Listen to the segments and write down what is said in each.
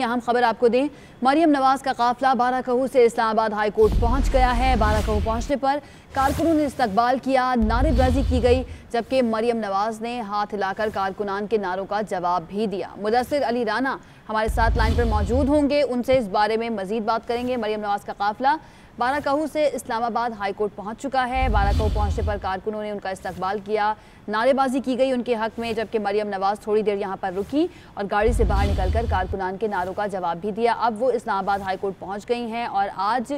अहम खबर आपको दें, मरियम नवाज का काफिला बाराकहू से इस्लामाबाद हाई कोर्ट पहुंच गया है। बाराकहू पहुंचने पर कारकुनों ने इस्तकबाल किया, नारेबाजी की गई, जबकि मरियम नवाज ने हाथ हिलाकर कारकुनान के नारों का जवाब भी दिया। मुदस्सिर अली राना हमारे साथ लाइन पर मौजूद होंगे, उनसे इस बारे में मजीद बात करेंगे। मरियम नवाज का काफिला बाराकहू से इस्लामाबाद हाई कोर्ट पहुंच चुका है। बाराकहू पहुंचने पर कारकुनों ने उनका इस्तकबाल किया, नारेबाजी की गई उनके हक में, जबकि मरियम नवाज थोड़ी देर यहां पर रुकी और गाड़ी से बाहर निकलकर कारकुनान के नारों का जवाब भी दिया। अब वो इस्लामाबाद हाई कोर्ट पहुंच गई हैं और आज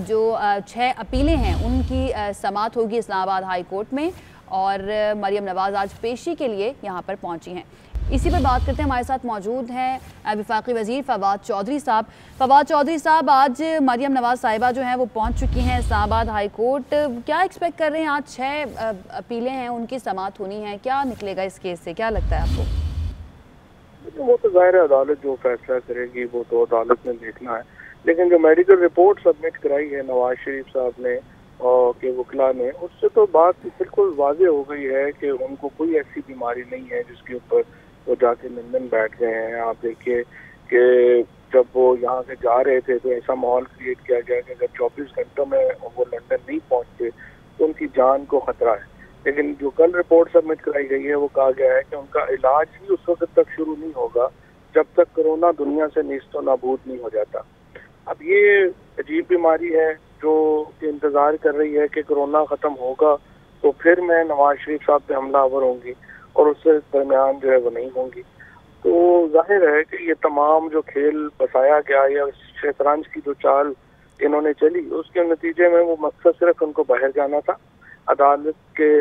जो 6 अपीलें हैं उनकी समाअत होगी इस्लामाबाद हाई कोर्ट में और मरियम नवाज आज पेशी के लिए यहाँ पर पहुंची हैं। इसी पर बात करते हैं, हमारे साथ मौजूद हैं वफाकी वज़ीर फवाद चौधरी साहब। फवाद चौधरी साहब, आज मरियम नवाज साहिबा जो हैं वो पहुंच चुकी हैं इस्लामाबाद हाई कोर्ट। क्या एक्सपेक्ट कर रहे हैं? आज 6 अपीलें हैं उनकी समाअत होनी है, क्या निकलेगा इस केस से, क्या लगता है आपको? वो तो ज़ाहिर है अदालत जो फैसला करेगी वो तो अदालत में देखना है, लेकिन जो मेडिकल रिपोर्ट सबमिट कराई है नवाज शरीफ साहब ने और के वकला ने, उससे तो बात बिल्कुल वाज़ेह हो गई है कि उनको कोई ऐसी बीमारी नहीं है जिसके ऊपर वो जाके लंदन बैठ गए हैं। आप देखिए कि जब वो यहाँ से जा रहे थे तो ऐसा माहौल क्रिएट किया गया कि अगर 24 घंटों में वो लंदन नहीं पहुँचते तो उनकी जान को खतरा है। लेकिन जो कल रिपोर्ट सबमिट कराई गई है वो कहा गया है कि उनका इलाज ही उस वक्त तक शुरू नहीं होगा जब तक कोरोना दुनिया से नेस्तो नाबूद नहीं हो जाता। अब ये अजीब बीमारी है जो इंतज़ार कर रही है कि कोरोना ख़त्म होगा तो फिर मैं नवाज शरीफ साहब पे हमलावर होंगी और उससे दरमियान जो है वो नहीं होंगी। तो जाहिर है कि ये तमाम जो खेल बसाया गया या शतरंज की जो चाल इन्होंने चली उसके नतीजे में वो मकसद सिर्फ उनको बाहर जाना था। अदालत के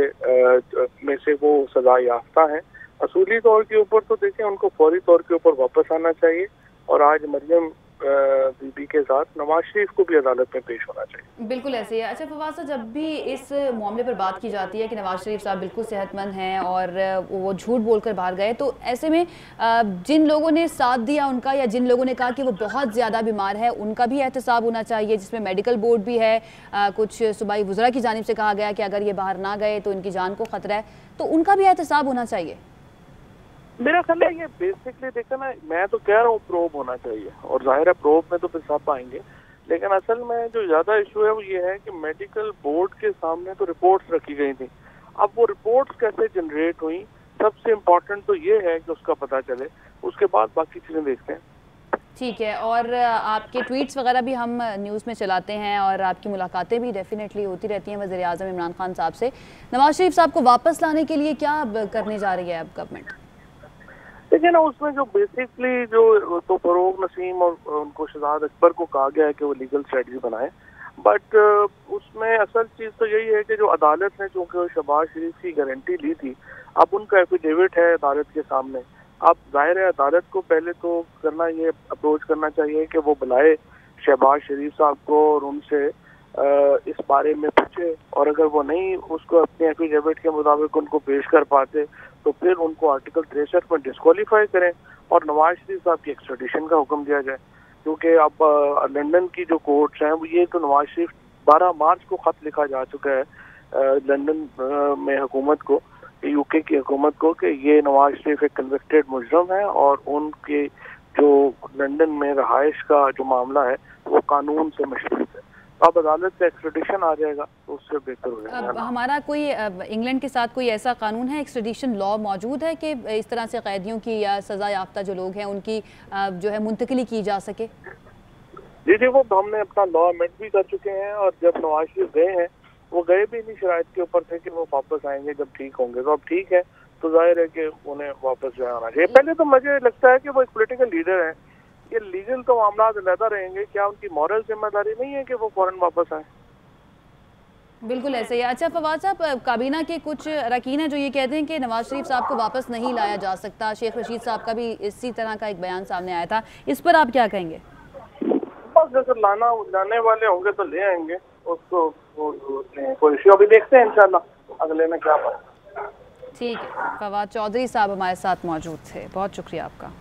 में से वो सजा याफ्ता है। असूली तौर के ऊपर तो देखें उनको फौरी तौर के ऊपर वापस आना चाहिए और आज मरियम बीबी के साथ नवाज शरीफ को भी अदालत में पेश होना चाहिए। बिल्कुल ऐसे ही है। अच्छा फवाद साहब, जब भी इस मामले पर बात की जाती है कि नवाज शरीफ साहब बिल्कुल सेहतमंद हैं और वो झूठ बोलकर बाहर गए, तो ऐसे में जिन लोगों ने साथ दिया उनका या जिन लोगों ने कहा कि वो बहुत ज़्यादा बीमार है उनका भी एहतसाब होना चाहिए, जिसमें मेडिकल बोर्ड भी है। कुछ सूबाई वज़रा की जानिब से कहा गया कि अगर ये बाहर ना गए तो इनकी जान को ख़तरा है, तो उनका भी एहतसाब होना चाहिए। मेरा ख्याल है ये बेसिकली देखा ना, मैं तो कह रहा हूँ प्रोब होना चाहिए और जाहिर है प्रोब में तो फिर सब आएंगे, लेकिन असल में जो ज्यादा इशू है वो ये है कि मेडिकल बोर्ड के सामने तो रिपोर्ट्स रखी गई थी। अब वो रिपोर्ट्स कैसे जनरेट हुई, सबसे इम्पोर्टेंट तो ये है कि उसका पता चले, उसके बाद बाकी चीजें देखते हैं। ठीक है, और आपके ट्वीट्स वगैरह भी हम न्यूज़ में चलाते हैं और आपकी मुलाकातें भी डेफिनेटली होती रहती हैं वज़ीर आज़म इमरान खान साहब से। नवाज शरीफ साहब को वापस लाने के लिए क्या करने जा रही है अब गवर्नमेंट? देखिए ना, उसमें जो बेसिकली जो तो फरोग नसीम और उनको शहजाद अकबर को कहा गया है कि वो लीगल स्ट्रेटजी बनाए, बट उसमें असल चीज़ तो यही है कि जो अदालत ने चूँकि शहबाज शरीफ की गारंटी ली थी, अब उनका एफिडेविट है अदालत के सामने। अब जाहिर है अदालत को पहले तो करना ये अप्रोच करना चाहिए कि वो बुलाए शहबाज शरीफ साहब को और उनसे इस बारे में पूछे, और अगर वो नहीं उसको अपने एफिडेविट के मुताबिक उनको पेश कर पाते तो फिर उनको आर्टिकल 63 में डिस्क्वालीफाई करें और नवाज शरीफ साहब की एक्स्ट्रेडिशन का हुक्म दिया जाए। क्योंकि अब लंदन की जो कोर्ट्स हैं वो ये तो नवाज शरीफ 12 मार्च को खत लिखा जा चुका है लंदन में हुकूमत को, यूके की हुकूमत को, कि ये नवाज शरीफ एक कन्विक्टेड मुजरम है और उनके जो लंदन में रहाइश का जो मामला है वो कानून से मशरूत है। अब अदालत से एक्स्ट्रेडिशन आ जाएगा तो उससे बेहतर हो जाएगा। अब हमारा कोई इंग्लैंड के साथ कोई ऐसा कानून है, एक्स्ट्रेडिशन लॉ मौजूद है कि इस तरह से कैदियों की या सज़ा याफ्ता जो लोग हैं उनकी जो है मुंतकिली की जा सके? जी जी, वो हमने अपना लॉ अमेंड भी कर चुके हैं और जब नवाज शरीफ गए हैं वो गए भी इन्हीं शराइत के ऊपर थे कि वो वापस आएंगे जब ठीक होंगे। तो अब ठीक है तो जाहिर है कि उन्हें वापस जो आना चाहिए। पहले तो मुझे लगता है कि वो एक पॉलिटिकल लीडर है, ये लीगल तो मामला अलहदा रहेंगे, क्या उनकी मॉरल जिम्मेदारी नहीं है कि वो फौरन वापस आए? बिल्कुल ऐसे ही। अच्छा फवाद साहब, काबीना के कुछ अरकान हैं जो ये कहते हैं कि नवाज शरीफ साहब को वापस नहीं लाया जा सकता। शेख रशीद साहब का भी इसी तरह का एक बयान सामने आया था, इस पर आप क्या कहेंगे? बस जैसे लाने वाले होंगे तो ले आएंगे उसको, कोई इश्यू अभी देखते हैं इंशाल्लाह अगले में क्या बात। ठीक है, फवाद चौधरी साहब हमारे साथ मौजूद थे, बहुत शुक्रिया आपका।